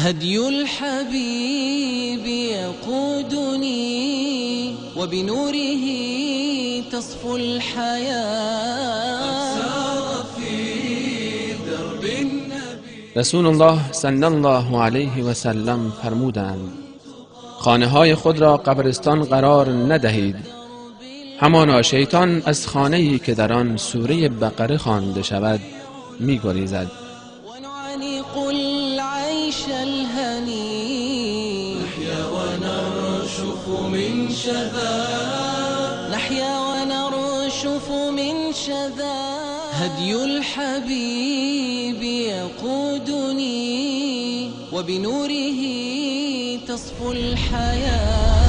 هدي الحبيب يقودني وبنوره تصفو الحياة. سار في درب النبي رسول الله صلی الله علیه و سلم فرمودند: خانه های خود را قبرستان قرار ندهید، همانا شیطان از خانه‌ای که در آن سوره بقره خوانده شود می‌گریزد. ونعانق العيش الهني نحيا ونرشف من شذا نحيا ونرشف من شذا. هدي الحبيب يقودني وبنوره تصفو الحياة.